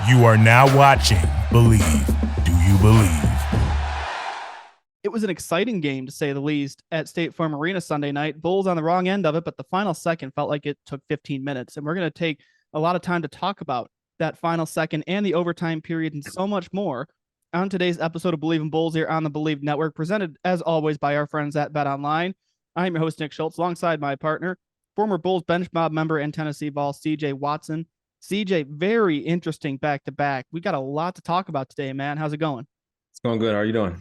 You are now watching Believe. Do you believe? It was an exciting game, to say the least, at State Farm Arena Sunday night. Bulls on the wrong end of it, but the final second felt like it took 15 minutes. And we're going to take a lot of time to talk about that final second and the overtime period and so much more on today's episode of Believe in Bulls here on the Believe Network, presented as always by our friends at Bet Online. I'm your host, Nick Schultz, alongside my partner, former Bulls bench mob member and Tennessee Vols, C.J. Watson. C.J., very interesting back-to-back. We got a lot to talk about today, man. How's it going? It's going good. How are you doing?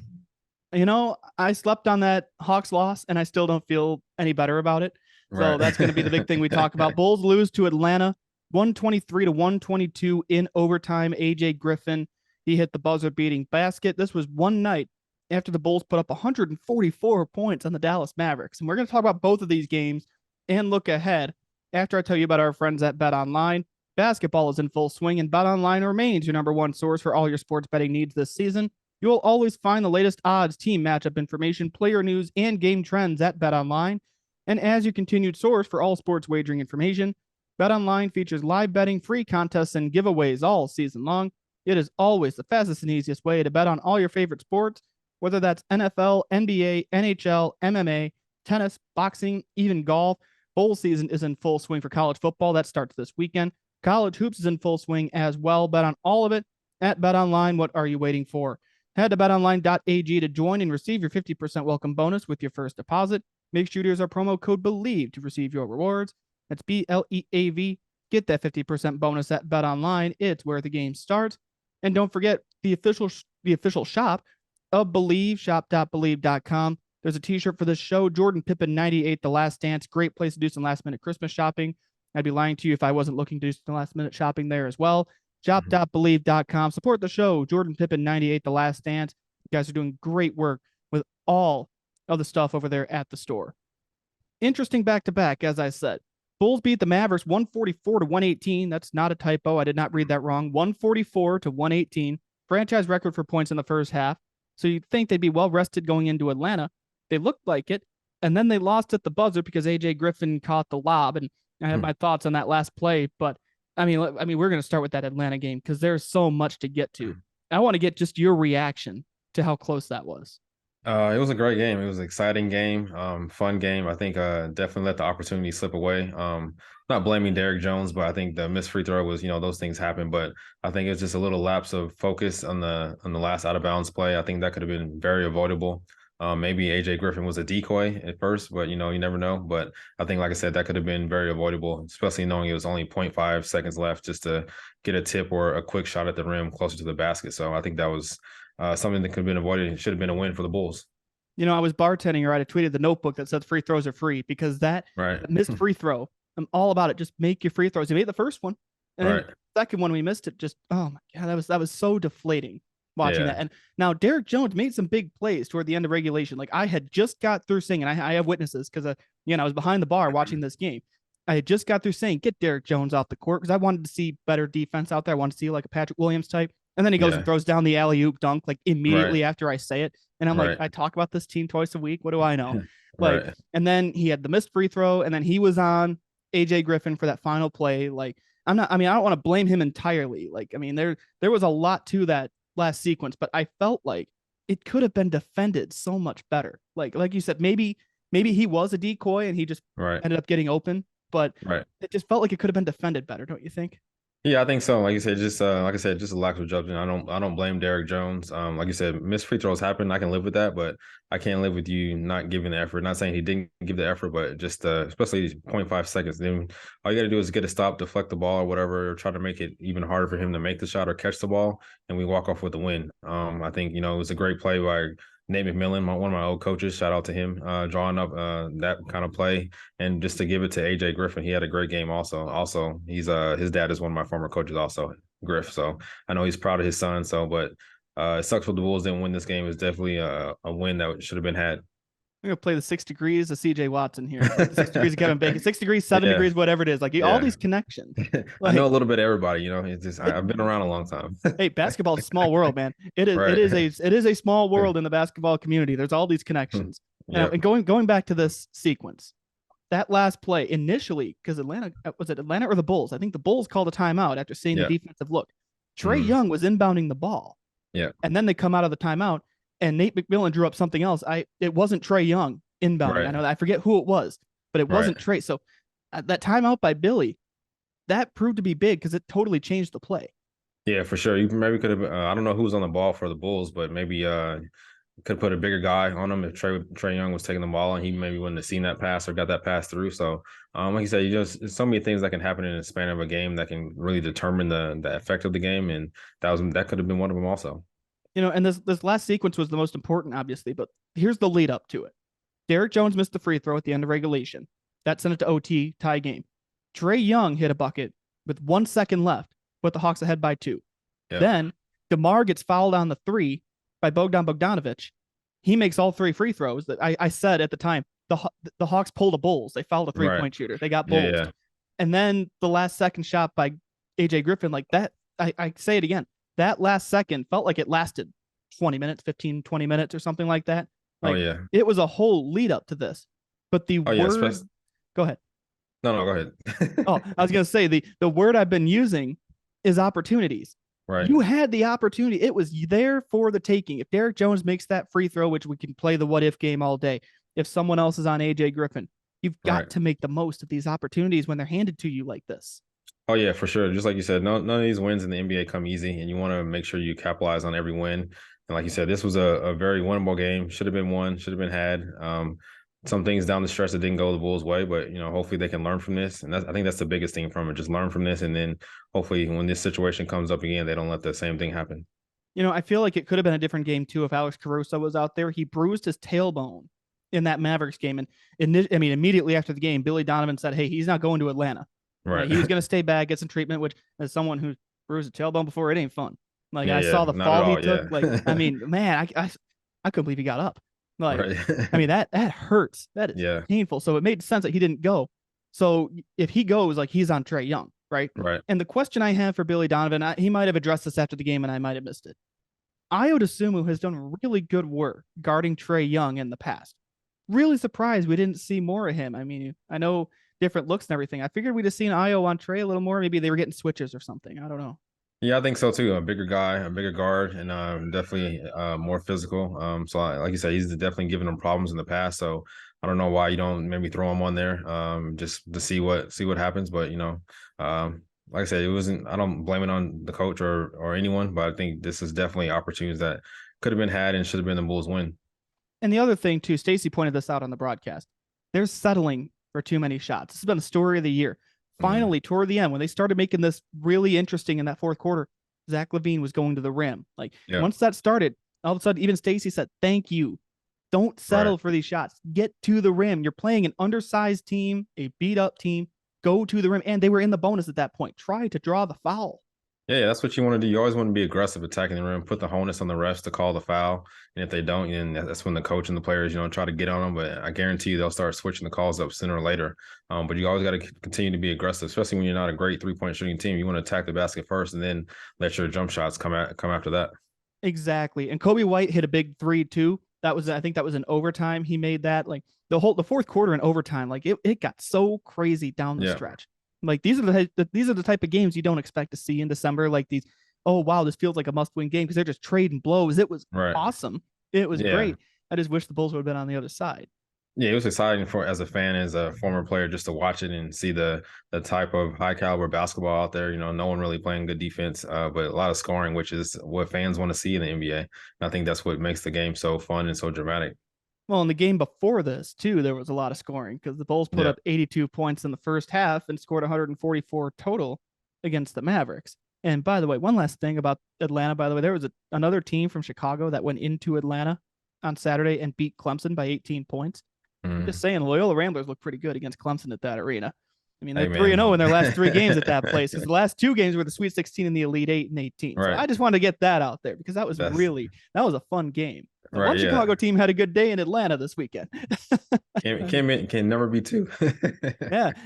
You know, I slept on that Hawks loss, and I still don't feel any better about it. So Right. that's going to be the big thing we talk about. Bulls lose to Atlanta, 123-122 in overtime. A.J. Griffin, he hit the buzzer-beating basket. This was one night after the Bulls put up 144 points on the Dallas Mavericks. And we're going to talk about both of these games and look ahead after I tell you about our friends at Bet Online. Basketball is in full swing, and Bet Online remains your number one source for all your sports betting needs this season. You will always find the latest odds, team matchup information, player news, and game trends at Bet Online. And as your continued source for all sports wagering information, Bet Online features live betting, free contests, and giveaways all season long. It is always the fastest and easiest way to bet on all your favorite sports, whether that's NFL, NBA, NHL, MMA, tennis, boxing, even golf. Bowl season is in full swing for college football. That starts this weekend. College hoops is in full swing as well. Bet on all of it at Bet Online. What are you waiting for? Head to betonline.ag to join and receive your 50% welcome bonus with your first deposit. Make sure to use our promo code BELIEVE to receive your rewards. That's BLEAV. Get that 50% bonus at BetOnline. It's where the game starts. And don't forget the official shop of Believe, shop.believe.com. There's a t-shirt for this show. Jordan Pippen 98, The Last Dance. Great place to do some last-minute Christmas shopping. I'd be lying to you if I wasn't looking to do some last-minute shopping there as well. Shop.believe.com. Support the show. Jordan Pippen 98, The Last Dance. You guys are doing great work with all of the stuff over there at the store. Interesting back-to-back, as I said. Bulls beat the Mavericks 144-118. That's not a typo. I did not read that wrong. 144-118. Franchise record for points in the first half. So you'd think they'd be well-rested going into Atlanta. They looked like it. And then they lost at the buzzer because A.J. Griffin caught the lob. And I have my thoughts on that last play, but I mean, we're going to start with that Atlanta game because there's so much to get to. I want to get just your reaction to how close that was. It was a great game. It was an exciting game, fun game. I think definitely let the opportunity slip away. Not blaming Derrick Jones, but I think the missed free throw was, those things happen. But I think it's just a little lapse of focus on the last out of bounds play. I think that could have been very avoidable. Maybe A.J. Griffin was a decoy at first, but, you never know. But I think, like I said, that could have been very avoidable, especially knowing it was only 0.5 seconds left just to get a tip or a quick shot at the rim closer to the basket. So I think that was something that could have been avoided. It should have been a win for the Bulls. I was bartending, or I tweeted the notebook that said free throws are free because that missed free throw, I'm all about it. Just make your free throws. He made the first one. And then the second one we missed it, just, oh my God, that was so deflating. Watching that. And now Derrick Jones made some big plays toward the end of regulation. Like I had just got through saying, and I have witnesses because, I was behind the bar watching this game. I had just got through saying, get Derrick Jones off the court because I wanted to see better defense out there. I wanted to see like a Patrick Williams type. And then he goes and throws down the alley-oop dunk like immediately after I say it. And I'm like, I talk about this team twice a week. What do I know? And then he had the missed free throw, and then he was on A.J. Griffin for that final play. Like I don't want to blame him entirely. Like, there was a lot to that last sequence, but I felt like it could have been defended so much better. Like you said, maybe he was a decoy and he just ended up getting open, but it just felt like it could have been defended better, don't you think? Yeah, I think so. Like you said, just like I said, just a lack of judgment. I don't blame Derrick Jones. Like you said, missed free throws happen. I can live with that, but I can't live with you not giving the effort. Not saying he didn't give the effort, but just especially 0.5 seconds. Then all you got to do is get a stop, deflect the ball or whatever, or try to make it even harder for him to make the shot or catch the ball, and we walk off with the win. I think it was a great play by Nate McMillan, one of my old coaches. Shout out to him, drawing up that kind of play. And just to give it to A.J. Griffin, he had a great game also. Also, he's his dad is one of my former coaches also, Griff. So I know he's proud of his son. So, but it sucks for the Bulls didn't win this game. It's definitely a win that should have been had. I'm going to play the 6 degrees of C.J. Watson here. 6 degrees of Kevin Bacon, 6 degrees, 7 degrees, whatever it is. Like all these connections. I know a little bit of everybody, It's just I've been around a long time. Hey, basketball is a small world, man. It is a small world in the basketball community. There's all these connections. And going back to this sequence, that last play initially, because Atlanta, was it Atlanta or the Bulls? I think the Bulls called a timeout after seeing the defensive look. Trae Young was inbounding the ball. Yeah. And then they come out of the timeout and Nate McMillan drew up something else. It wasn't Trae Young inbounding. Right. I know that, I forget who it was, but it wasn't Trae. So that timeout by Billy, that proved to be big because it totally changed the play. Yeah, for sure. You maybe could have. I don't know who was on the ball for the Bulls, but maybe could put a bigger guy on him if Trae Young was taking the ball, and he maybe wouldn't have seen that pass or got that pass through. So, like you said, there's so many things that can happen in the span of a game that can really determine the effect of the game, and that could have been one of them also. And this last sequence was the most important, obviously, but here's the lead up to it. Derrick Jones missed the free throw at the end of regulation. That sent it to OT, tie game. Trae Young hit a bucket with 1 second left, put the Hawks ahead by 2. Yeah. Then DeMar gets fouled on the 3 by Bogdan Bogdanovic. He makes all 3 free throws. That I said at the time, the Hawks pulled a Bulls. They fouled a 3-point shooter. They got Bulls. Yeah. And then the last second shot by AJ Griffin, like that, I say it again, that last second felt like it lasted 20 minutes, 15, 20 minutes or something like that. Like, it was a whole lead up to this. But the word... Go ahead. No, go ahead. I was going to say the word I've been using is opportunities. Right. You had the opportunity. It was there for the taking. If Derrick Jones makes that free throw, which we can play the what if game all day, if someone else is on AJ Griffin, you've got to make the most of these opportunities when they're handed to you like this. Oh, yeah, for sure. Just like you said, none of these wins in the NBA come easy, and you want to make sure you capitalize on every win. And like you said, this was a very winnable game. Should have been won, should have been had. Some things down the stretch that didn't go the Bulls' way, but hopefully they can learn from this, and I think that's the biggest thing from it. Just learn from this, and then hopefully when this situation comes up again, they don't let the same thing happen. I feel like it could have been a different game too if Alex Caruso was out there. He bruised his tailbone in that Mavericks game, and immediately after the game, Billy Donovan said, "Hey, he's not going to Atlanta. Right? He was going to stay back, get some treatment." Which, as someone who bruised a tailbone before, it ain't fun. Like I saw the fall he took. Yeah. Like man, I couldn't believe he got up. Like, that hurts. That is painful. So it made sense that he didn't go. So if he goes, like, he's on Trae Young, right? Right. And the question I have for Billy Donovan, he might have addressed this after the game and I might have missed it. Ayo Dosunmu has done really good work guarding Trae Young in the past. Really surprised we didn't see more of him. I know different looks and everything. I figured we'd have seen Ayo on Trae a little more. Maybe they were getting switches or something. I don't know. Yeah, I think so too. A bigger guy, a bigger guard, and definitely more physical. So like you said, he's definitely given them problems in the past. So I don't know why you don't maybe throw him on there, just to see what happens. But like I said, it wasn't. I don't blame it on the coach or anyone, but I think this is definitely opportunities that could have been had and should have been the Bulls' win. And the other thing too, Stacey pointed this out on the broadcast. They're settling for too many shots. This has been the story of the year. Finally, toward the end, when they started making this really interesting in that fourth quarter, Zach LaVine was going to the rim. Once that started, all of a sudden, even Stacey said, "Thank you. Don't settle for these shots. Get to the rim. You're playing an undersized team, a beat-up team. Go to the rim." And they were in the bonus at that point. Try to draw the foul. Yeah, that's what you want to do. You always want to be aggressive attacking the rim, put the onus on the refs to call the foul. And if they don't, then that's when the coach and the players, try to get on them. But I guarantee you they'll start switching the calls up sooner or later. But you always got to continue to be aggressive, especially when you're not a great three-point shooting team. You want to attack the basket first and then let your jump shots come after that. Exactly. And Kobe White hit a big 3 too. I think that was in overtime. He made that. Like the fourth quarter in overtime, like it got so crazy down the stretch. Like these are the type of games you don't expect to see in December. Like these, oh wow, this feels like a must-win game because they're just trading blows. It was awesome. It was great. I just wish the Bulls would have been on the other side. Yeah, it was exciting as a fan, as a former player, just to watch it and see the type of high caliber basketball out there. No one really playing good defense, but a lot of scoring, which is what fans want to see in the NBA. And I think that's what makes the game so fun and so dramatic. Well, in the game before this, too, there was a lot of scoring because the Bulls put up 82 points in the first half and scored 144 total against the Mavericks. And by the way, one last thing about Atlanta, by the way, there was another team from Chicago that went into Atlanta on Saturday and beat Clemson by 18 points. Just saying, Loyola Ramblers look pretty good against Clemson at that arena. They're 3-0 in their last 3 games at that place because the last 2 games were the Sweet 16 and the Elite 8 and 18. So I just wanted to get that out there because that was a fun game. One Chicago team had a good day in Atlanta this weekend. can never be 2.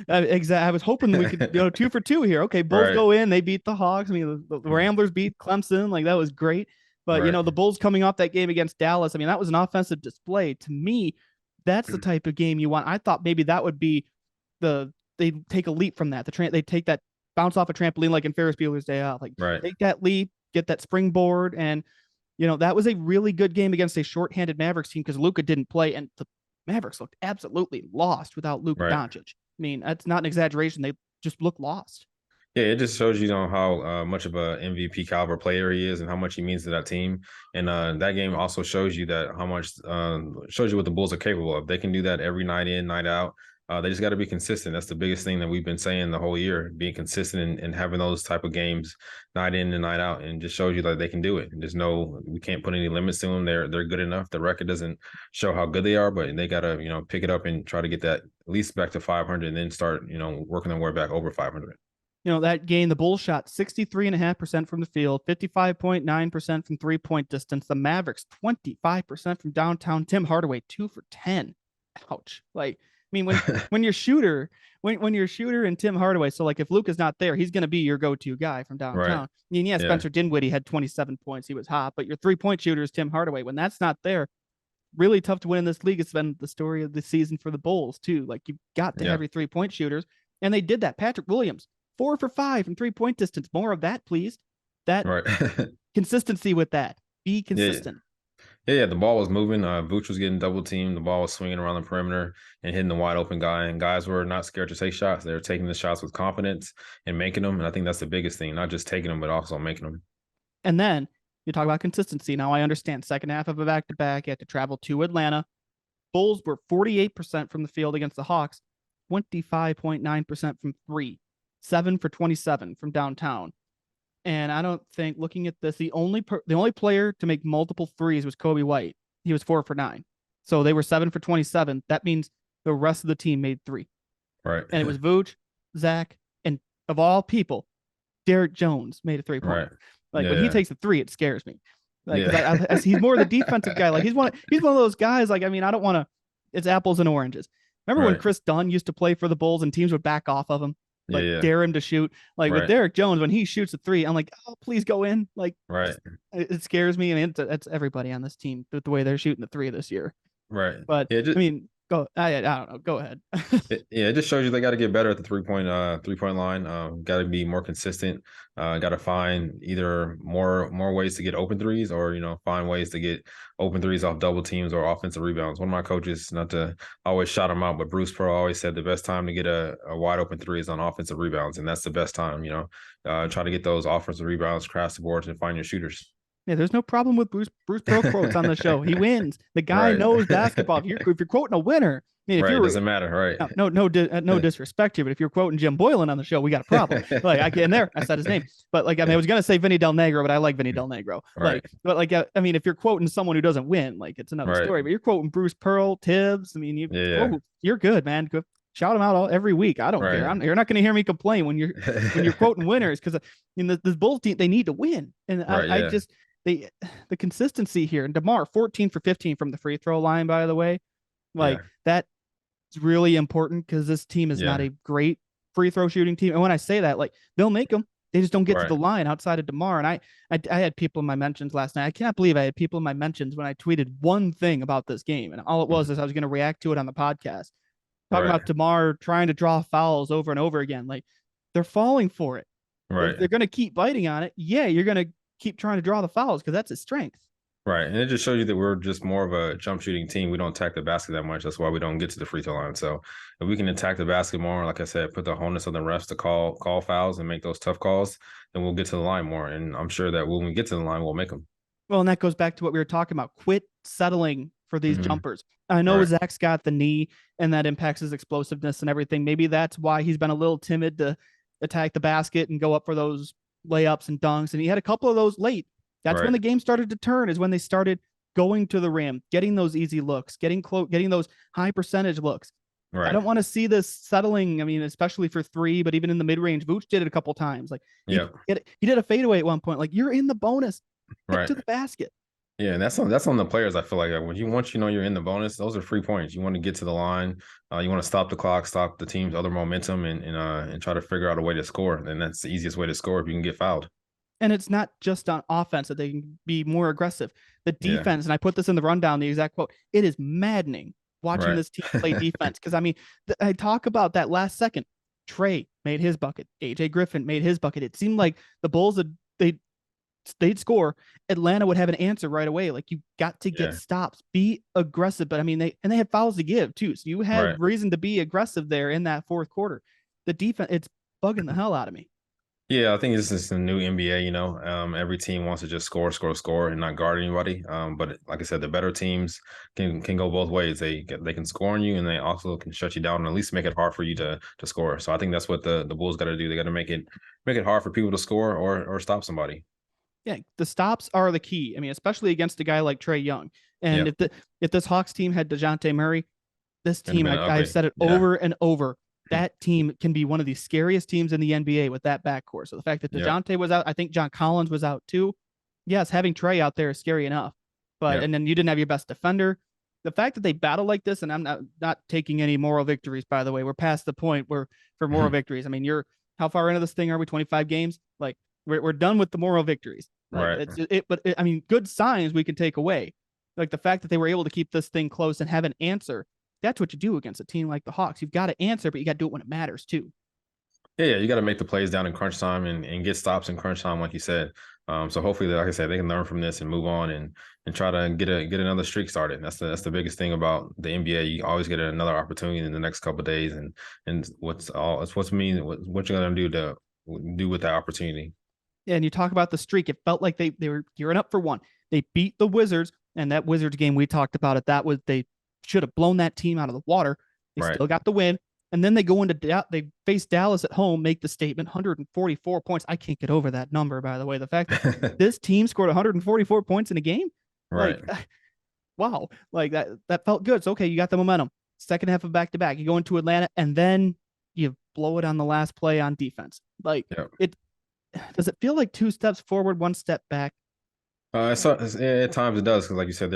Exactly. I was hoping we could 2 for 2 here. Okay, Bulls go in, they beat the Hawks. The Ramblers beat Clemson. Like that was great. But the Bulls coming off that game against Dallas, that was an offensive display. To me, That's the type of game you want. I thought maybe that would be they take a leap from that. They take that bounce off a trampoline like in Ferris Bueller's Day Off. Like take that leap, get that springboard, and that was a really good game against a shorthanded Mavericks team because Luka didn't play, and the Mavericks looked absolutely lost without Luka Doncic. I mean, that's not an exaggeration. They just looked lost. Yeah, it just shows how much of a MVP caliber player he is and how much he means to that team. And that game also shows you that how much shows you what the Bulls are capable of. They can do that every night in, night out. They just got to be consistent. That's the biggest thing that we've been saying the whole year, being consistent and having those type of games night in and night out, and just shows you that they can do it. And we can't put any limits to them. They're good enough. The record doesn't show how good they are, but they got to, pick it up and try to get that at least back to 500 and then start, working their way back over 500. That game, the Bulls shot 63.5% from the field, 55.9% from 3-point distance. The Mavericks, 25% from downtown. Tim Hardaway, 2 for 10. Ouch. Like, I mean, when your shooter, when your shooter and Tim Hardaway, so like if Luka's not there, he's going to be your go-to guy from downtown. Right. I mean, Spencer Dinwiddie had 27 points. He was hot, but your 3-point shooter is Tim Hardaway. When that's not there, really tough to win in this league. It's been the story of the season for the Bulls too. Like you've got to have your 3-point shooters, and they did that. Patrick Williams, 4 for 5 from 3-point distance. More of that, please. That consistency with that. Be consistent. Yeah, the ball was moving. Vooch was getting double teamed. The ball was swinging around the perimeter and hitting the wide open guy. And guys were not scared to take shots. They were taking the shots with confidence and making them. And I think that's the biggest thing, not just taking them, but also making them. And then you talk about consistency. Now I understand second half of a back-to-back, you had to travel to Atlanta. Bulls were 48% from the field against the Hawks, 25.9% from 3, 7 for 27 from downtown. And I don't think, looking at this, the only player to make multiple threes was Kobe White. He was 4 for 9. So they were 7 for 27. That means the rest of the team made 3. Right. And it was Vooch, Zach, and of all people, Derek Jones made a 3-pointer. Right. When he takes a 3, it scares me. Like, he's more the defensive guy. Like he's one of those guys. Like, I mean, I don't want to. It's apples and oranges. Remember when Chris Dunn used to play for the Bulls and teams would back off of him? Dare him to shoot. Like with Derek Jones, when he shoots a 3, I'm like, oh, please go in. Like, it scares me. I mean, it's everybody on this team with the way they're shooting the 3 this year. Right. But I mean, go. I don't know. Go ahead. It just shows you they got to get better at the 3-point line. Got to be more consistent. Got to find either more ways to get open threes, or find ways to get open threes off double teams or offensive rebounds. One of my coaches, not to always shout him out, but Bruce Pearl always said the best time to get a wide open 3 is on offensive rebounds, and that's the best time. Try to get those offensive rebounds, crash the boards, and find your shooters. Yeah, there's no problem with Bruce Pearl quotes on the show. He wins. The guy knows basketball. If you're quoting a winner, I mean, if it doesn't matter, right? No disrespect here, but if you're quoting Jim Boylan on the show, we got a problem. Like I get in there, I said his name, but like I mean, I was gonna say Vinny Del Negro, but I like Vinny Del Negro. Right. I mean, if you're quoting someone who doesn't win, like it's another story. But you're quoting Bruce Pearl, Tibbs. I mean, you're good, man. Good. Shout them out every week. I don't care. You're not going to hear me complain when you're quoting winners, because the Bulls team, they need to win, and I just. The consistency here, and DeMar 14 for 15 from the free throw line, by the way, that's really important, because this team is not a great free throw shooting team. And when I say that, like, they'll make them, they just don't get to the line outside of DeMar. And I had people in my mentions last night. I cannot believe I had people in my mentions when I tweeted one thing about this game, and all it was is I was going to react to it on the podcast, talking about DeMar trying to draw fouls over and over again. Like, they're falling for it. Right. They're going to keep biting on it. Yeah, you're going to keep trying to draw the fouls because that's his strength. Right. And it just shows you that we're just more of a jump shooting team. We don't attack the basket that much. That's why we don't get to the free throw line. So if we can attack the basket more, like I said, put the onus on the refs to call fouls and make those tough calls, then we'll get to the line more. And I'm sure that when we get to the line, we'll make them. Well, and that goes back to what we were talking about. Quit settling for these jumpers. I know Zach's got the knee, and that impacts his explosiveness and everything. Maybe that's why he's been a little timid to attack the basket and go up for those layups and dunks. And he had a couple of those late. That's when the game started to turn, is when they started going to the rim, getting those easy looks, getting those high percentage looks. Right. I don't want to see this settling. I mean, especially for 3, but even in the mid range, Vooch did it a couple times. Like he did a fadeaway at one point. Like, you're in the bonus, get to the basket. Yeah, and that's on the players. I feel like once you're in the bonus, those are free points. You want to get to the line. You want to stop the clock, stop the team's other momentum, and try to figure out a way to score. And that's the easiest way to score if you can get fouled. And it's not just on offense that they can be more aggressive. The defense, and I put this in the rundown, the exact quote, it is maddening watching Right. this team play defense. Because I mean, I talk about that last second. Trey made his bucket. AJ Griffin made his bucket. It seemed like the Bulls they'd score. Atlanta would have an answer right away. Like you got to get Yeah. stops, be aggressive. But I mean, they had fouls to give too, so you Right. had reason to be aggressive there in that fourth quarter. The defense, it's bugging the hell out of me. Yeah, I think this is the new NBA, every team wants to just score, score, score and not guard anybody. But like I said, the better teams can go both ways. They can score on you and they also can shut you down and at least make it hard for you to score. So I think that's what the Bulls got to do. They got to make it hard for people to score or stop somebody. Yeah, the stops are the key. I mean, especially against a guy like Trae Young. And Yeah. if this Hawks team had DeJounte Murray, this It'd have team, been I've ugly. said it Yeah. over and over. That team can be one of the scariest teams in the NBA with that backcourt. So the fact that Yeah. DeJounte was out, I think John Collins was out too. Yes, having Trae out there is scary enough. But Yeah. and then you didn't have your best defender. The fact that they battle like this, and I'm not taking any moral victories, by the way. We're past the point where for moral victories. I mean, you're how far into this thing are we? 25 games? Like we're done with the moral victories. Like Right. I mean, good signs we can take away. Like the fact that they were able to keep this thing close and have an answer. That's what you do against a team like the Hawks. You've got to answer, but you got to do it when it matters too. Yeah, you got to make the plays down in crunch time and get stops in crunch time, like you said. So hopefully, like I said, they can learn from this and move on and try to get another streak started. That's the biggest thing about the NBA. You always get another opportunity in the next couple of days, and what you're gonna do to do with that opportunity. Yeah, and you talk about the streak. It felt like they were gearing up for one. They beat the Wizards, and that Wizards game we talked about it. That was they should have blown that team out of the water. They Right. still got the win. And then they go into they face Dallas at home, make the statement, 144 points. I can't get over that number, by the way. The fact that this team scored 144 points in a game, Right. like, wow, like that felt good. So okay, you got the momentum. Second half of back to back, you go into Atlanta, and then you blow it on the last play on defense. Like Yep. it does it feel like two steps forward, one step back? At times it does because, like you said,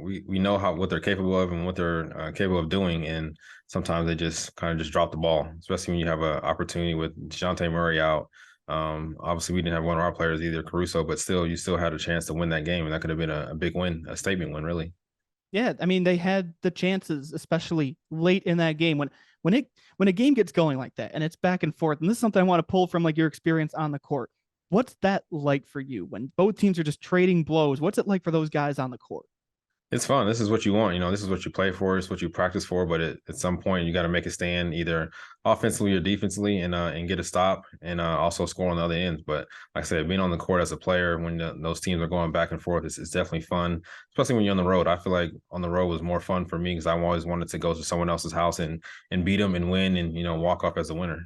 we know what they're capable of and what they're capable of doing, and sometimes they just kind of just drop the ball, especially when you have an opportunity with DeJounte Murray out. Obviously, we didn't have one of our players either, Caruso, but still, you still had a chance to win that game, and that could have been a big win, a statement win, really. Yeah, I mean they had the chances, especially late in that game when a game gets going like that and it's back and forth. And this is something I want to pull from like your experience on the court. What's that like for you when both teams are just trading blows? What's it like for those guys on the court? It's fun. This is what you want. This is what you play for. It's what you practice for. But at some point, you got to make a stand, either offensively or defensively, and get a stop, and also score on the other ends. But like I said, being on the court as a player when those teams are going back and forth, it's definitely fun, especially when you're on the road. I feel like on the road was more fun for me because I always wanted to go to someone else's house and beat them and win and walk off as a winner.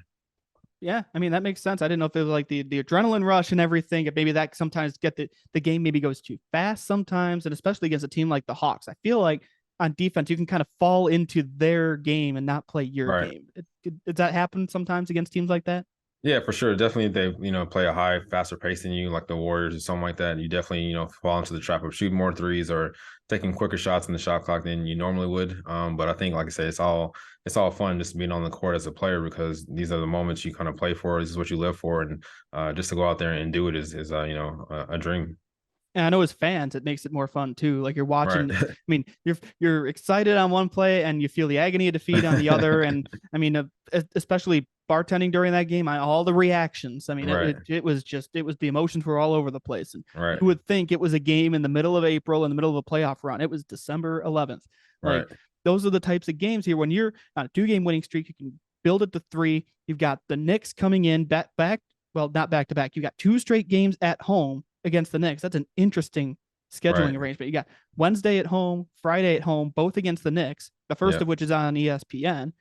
Yeah, I mean that makes sense. I didn't know if it was like the adrenaline rush and everything. And maybe that sometimes get the game maybe goes too fast sometimes, and especially against a team like the Hawks. I feel like on defense you can kind of fall into their game and not play your Right. game. Does that happen sometimes against teams like that? Yeah, for sure. Definitely, they play a high, faster pace than you, like the Warriors or something like that. You definitely fall into the trap of shooting more threes or taking quicker shots in the shot clock than you normally would. But I think, like I said, it's all fun just being on the court as a player because these are the moments you kind of play for. This is what you live for, and just to go out there and do it is a dream. And I know as fans, it makes it more fun too. Like you're watching. Right. I mean, you're excited on one play and you feel the agony of defeat on the other. And I mean, especially bartending during that game, all the reactions. I mean, Right. it was the emotions were all over the place. And Right. you would think it was a game in the middle of April, in the middle of a playoff run. It was December 11th. Like Right. those are the types of games here. When you're on a 2-game winning streak, you can build it to 3. You've got the Knicks coming in back. Well, not back to back. You got 2 straight games at home against the Knicks. That's an interesting scheduling Right. arrangement. You got Wednesday at home, Friday at home, both against the Knicks. The first of which is on ESPN.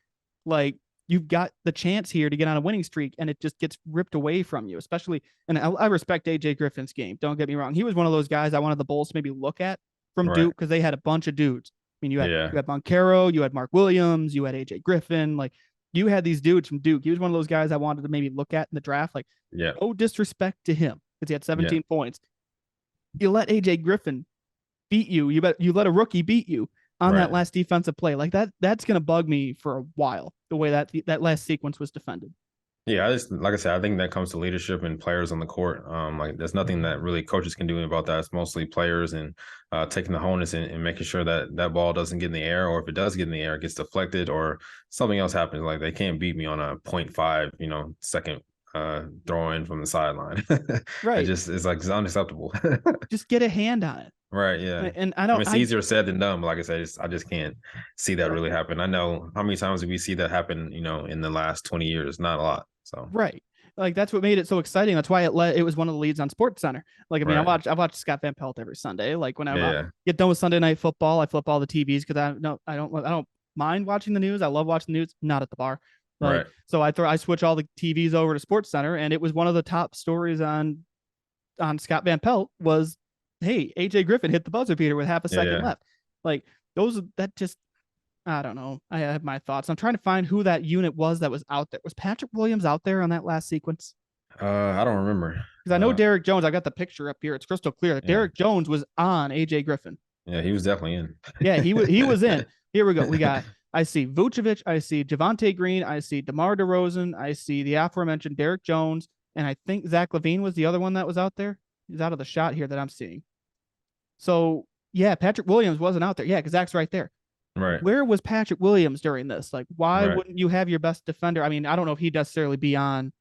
Like you've got the chance here to get on a winning streak, and it just gets ripped away from you. Especially, and I respect AJ Griffin's game. Don't get me wrong. He was one of those guys I wanted the Bulls to maybe look at from Right. Duke because they had a bunch of dudes. I mean, you had Yeah. Moncaro, you had Mark Williams, you had AJ Griffin. Like you had these dudes from Duke. He was one of those guys I wanted to maybe look at in the draft. Like, Yeah. no disrespect to him because he had 17 points. You let AJ Griffin beat you. You let a rookie beat you on that last defensive play. Like that's gonna bug me for a while. The way that last sequence was defended. Yeah, I just like I said, I think that comes to leadership and players on the court. Like there's nothing that really coaches can do about that. It's mostly players and taking the onus and making sure that that ball doesn't get in the air, or if it does get in the air, it gets deflected or something else happens. Like they can't beat me on a .5, second throw in from the sideline. It Right. just is like it's unacceptable. Just get a hand on it. Right. Yeah. And I I mean, don't, it's easier said than done, but like I said, I just can't see that right. really happen. I know how many times did we see that happen, in the last 20 years? Not a lot. So, Right. Like that's what made it so exciting. That's why it was one of the leads on Sports Center. Like, I mean, right. I watch Scott Van Pelt every Sunday. Like when I Yeah. get done with Sunday Night Football, I flip all the TVs because I don't mind watching the news. I love watching the news, not at the bar. Like, Right. so I switch all the TVs over to Sports Center, and it was one of the top stories on Scott Van Pelt was, hey, AJ Griffin hit the buzzer beater with half a second Yeah. left. Like that just, I don't know. I have my thoughts. I'm trying to find who that unit was that was out there. Was Patrick Williams out there on that last sequence? I don't remember. Because I know Derek Jones. I got the picture up here. It's crystal clear that Yeah. Derek Jones was on AJ Griffin. Yeah, he was definitely in. Yeah, he was in. Here we go. I see Vucevic. I see Javonte Green. I see DeMar DeRozan. I see the aforementioned Derek Jones. And I think Zach LaVine was the other one that was out there. He's out of the shot here that I'm seeing. So, yeah, Patrick Williams wasn't out there. Yeah, because Zach's right there. Right. Where was Patrick Williams during this? Like, why Right. wouldn't you have your best defender? I mean, I don't know if he'd necessarily be on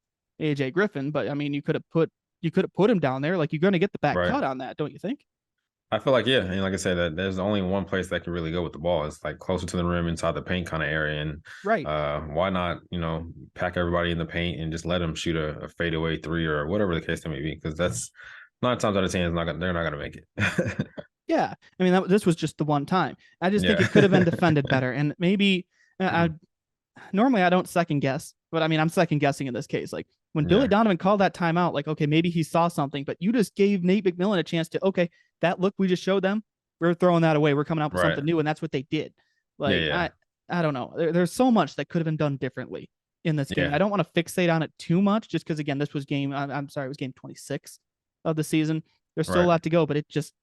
AJ Griffin, but I mean, you could have put him down there. Like, you're going to get the back Right. cut on that, don't you think? I feel like, yeah, and like I said, that there's only one place that can really go with the ball. It's like closer to the rim, inside the paint kind of area. And Right. why not, pack everybody in the paint and just let them shoot a fadeaway three or whatever the case may be? Because that's 9 times out of 10, they're not gonna make it. Yeah. I mean, this was just the one time. I just think Yeah. it could have been defended better. And maybe normally I don't second guess, but I mean, I'm second guessing in this case. Like when Billy Yeah. Donovan called that timeout, like, okay, maybe he saw something, but you just gave Nate McMillan a chance to, okay, that look we just showed them, we're throwing that away. We're coming up with Right. something new. And that's what they did. Like, Yeah. I don't know. There's so much that could have been done differently in this game. Yeah. I don't want to fixate on it too much just because, again, this was I'm sorry, it was game 26 of the season. There's still a Right. lot to go, but it just,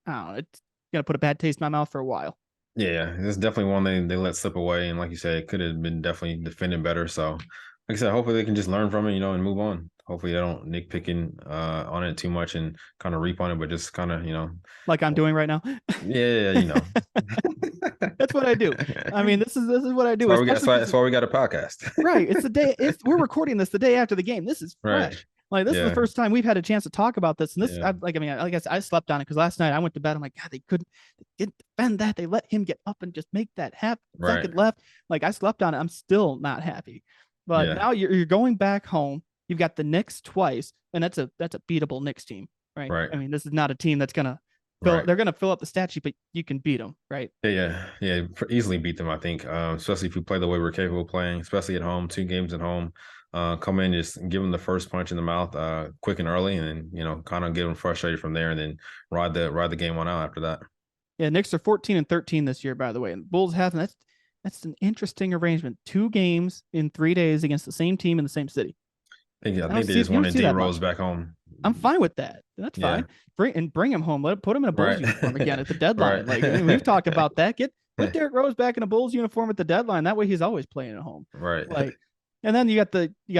I don't know. It's going to put a bad taste in my mouth for a while. Yeah, it's definitely one they let slip away. And like you said, it could have been definitely defended better. So like I said, hopefully they can just learn from it, and move on. Hopefully they don't nitpicking on it too much and kind of reap on it, but just kind of, Like I'm doing right now. yeah. That's what I do. I mean, this is what I do. That's why we got a podcast. Right. It's the day. We're recording this the day after the game. This is fresh. Right. Like this is the first time we've had a chance to talk about this. And this, Yeah. I guess I slept on it because last night I went to bed. I'm like, God, they didn't defend that. They let him get up and just make that happen. Right. Second left. Like I slept on it. I'm still not happy. But Yeah. now you're going back home. You've got the Knicks twice, and that's a beatable Knicks team, right? Right. I mean, this is not a team that's gonna Right. they're gonna fill up the stat sheet, but you can beat them, right? Yeah, easily beat them. I think, especially if we play the way we're capable of playing, especially at home, 2 games at home. Come in, just give them the first punch in the mouth, quick and early, and then kind of get them frustrated from there, and then ride the game on out after that. Yeah, Knicks are 14-13 this year, by the way, and Bulls have that's an interesting arrangement. 2 games in 3 days against the same team in the same city. I think they just wanted D Rose back home. I'm fine with that. That's fine. Bring him home. Put him in a Bulls uniform again at the deadline. Right. Like we've talked about that. Put Derrick Rose back in a Bulls uniform at the deadline. That way he's always playing at home. Right. Like, and then you got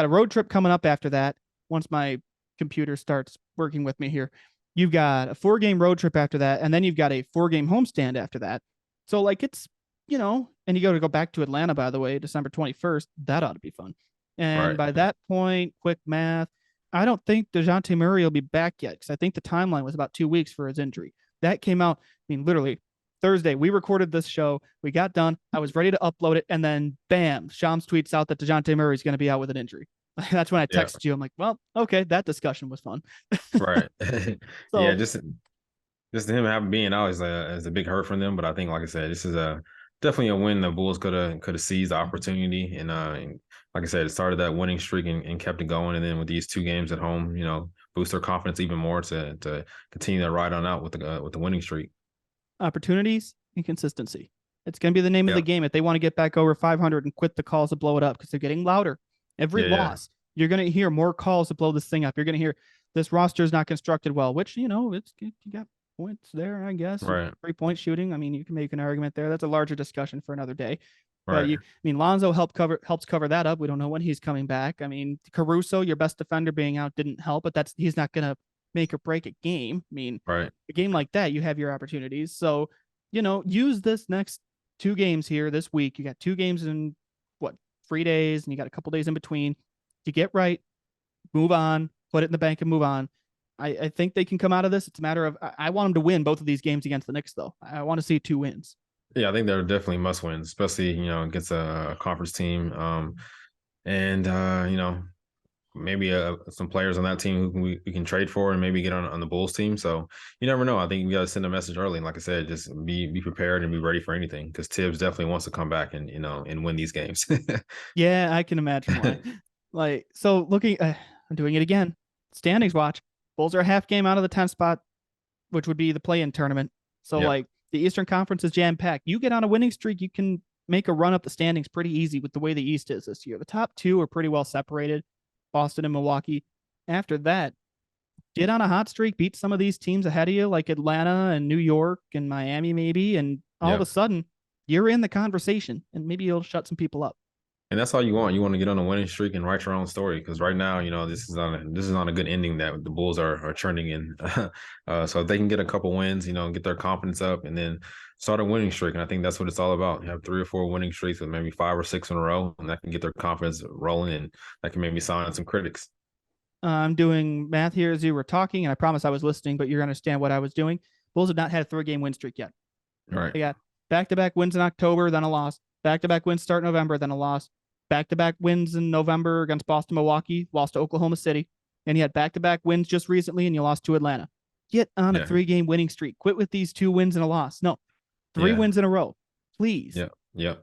a road trip coming up after that. Once my computer starts working with me here, you've got a 4-game road trip after that, and then you've got a 4-game homestand after that. So like it's and you got to go back to Atlanta, by the way, December 21st. That ought to be fun. And by that point, quick math, I don't think DeJounte Murray will be back yet because I think the timeline was about 2 weeks for his injury. That came out, literally Thursday. We recorded this show. We got done. I was ready to upload it. And then, bam, Shams tweets out that DeJounte Murray is going to be out with an injury. That's when I texted you. I'm like, well, okay, that discussion was fun. Right. So, yeah, just him being out is a big hurt for them. But I think, like I said, this is definitely a win. The Bulls could have seized the opportunity, and like I said, it started that winning streak and kept it going. And then with these 2 games at home, boost their confidence even more to continue that ride on out with the winning streak. Opportunities and consistency. It's going to be the name of the game if they want to get back over 500 and quit the calls to blow it up because they're getting louder. Every loss, you're going to hear more calls to blow this thing up. You're going to hear this roster is not constructed well, which, you got points there, I guess. Right. 3-point shooting. I mean, you can make an argument there. That's a larger discussion for another day. But Lonzo helps cover that up. We don't know when he's coming back. I mean, Caruso, your best defender being out didn't help, but he's not going to make or break a game. I mean, a game like that, you have your opportunities. So, use this next 2 games here this week. You got 2 games in 3 days, and you got a couple days in between to get right, move on, put it in the bank and move on. I think they can come out of this. It's a matter of, I want them to win both of these games against the Knicks, though. I want to see 2 wins. Yeah, I think they're definitely must wins, especially, against a conference team. Maybe some players on that team who we can trade for and maybe get on the Bulls team. So you never know. I think you got to send a message early. And like I said, just be prepared and be ready for anything, because Tibbs definitely wants to come back and, and win these games. Yeah, I can imagine why. So looking, I'm doing it again. Standings watch. Bulls are a half game out of the 10th spot, which would be the play-in tournament. So the Eastern Conference is jam-packed. You get on a winning streak, you can make a run up the standings pretty easy with the way the East is this year. The top 2 are pretty well separated, Boston and Milwaukee. After that, get on a hot streak, beat some of these teams ahead of you, like Atlanta and New York and Miami maybe, and all of a sudden, you're in the conversation, and maybe you'll shut some people up. And that's all you want. You want to get on a winning streak and write your own story, because right now, this is not a good ending that the Bulls are churning in. So if they can get a couple wins, get their confidence up, and then start a winning streak. And I think that's what it's all about. You have 3 or 4 winning streaks with maybe 5 or 6 in a row, and that can get their confidence rolling, and that can maybe silence some critics. I'm doing math here as you were talking, and I promise I was listening, but you're going to understand what I was doing. Bulls have not had a 3-game win streak yet. Right. They got back-to-back wins in October, then a loss. Back-to-back wins start November, then a loss. Back-to-back wins in November against Boston, Milwaukee, lost to Oklahoma City. And you had back-to-back wins just recently, and you lost to Atlanta. Get on a 3-game winning streak. Quit with these 2 wins and a loss. No, 3 wins in a row, please. Yeah,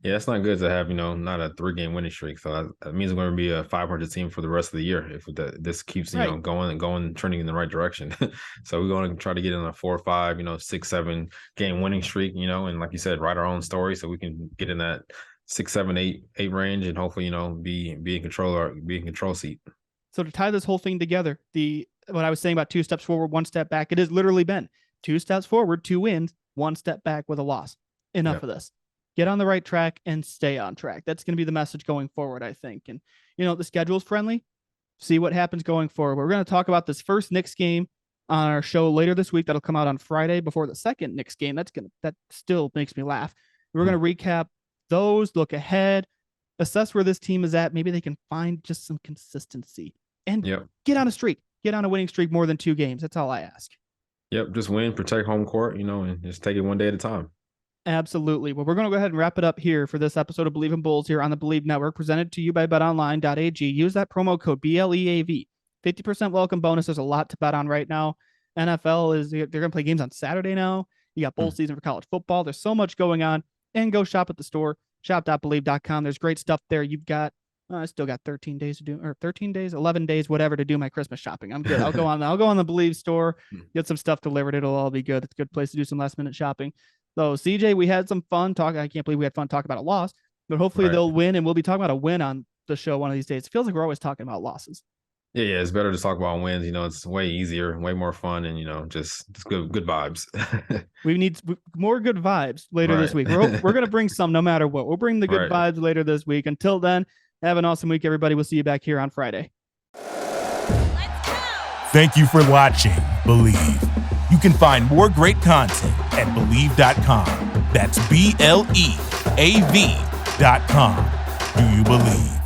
it's not good to have, not a 3-game winning streak. So that means we're going to be a 500 team for the rest of the year if this keeps, going, trending in the right direction. So we're going to try to get in a 4 or 5, 6, 7 game winning streak, and like you said, write our own story so we can get in that 6, 7, 8 range, and hopefully, be in control seat. So to tie this whole thing together, what I was saying about 2 steps forward, 1 step back, it has literally been 2 steps forward, 2 wins, 1 step back with a loss. Enough of this. Get on the right track and stay on track. That's going to be the message going forward, I think. And, the schedule's friendly. See what happens going forward. We're going to talk about this first Knicks game on our show later this week. That'll come out on Friday before the second Knicks game. That still makes me laugh. We're going to recap those, look ahead, assess where this team is at. Maybe they can find just some consistency and get on a streak. Get on a winning streak more than 2 games. That's all I ask. Yep, just win, protect home court, and just take it one day at a time. Absolutely. Well, we're going to go ahead and wrap it up here for this episode of Believe in Bulls here on the Believe Network, presented to you by betonline.ag. Use that promo code BLEAV. 50% welcome bonus. There's a lot to bet on right now. NFL they're going to play games on Saturday now. You got bowl season for college football. There's so much going on. And go shop at the store, shop.believe.com. There's great stuff there. You've got, I still got 13 days to do, or 13 days, 11 days, whatever, to do my Christmas shopping. I'm good. I'll go on the Believe store, get some stuff delivered. It'll all be good. It's a good place to do some last minute shopping. So CJ, we had some fun talking. I can't believe we had fun talking about a loss, but hopefully they'll win, and we'll be talking about a win on the show one of these days. It feels like we're always talking about losses. Yeah, it's better to talk about wins. It's way easier, way more fun, and just good vibes. We need more good vibes later this week. We're going to bring some no matter what. We'll bring the good vibes later this week. Until then, have an awesome week, everybody. We'll see you back here on Friday. Thank you for watching Believe. You can find more great content at Believe.com. That's BLEAV.com. Do you believe?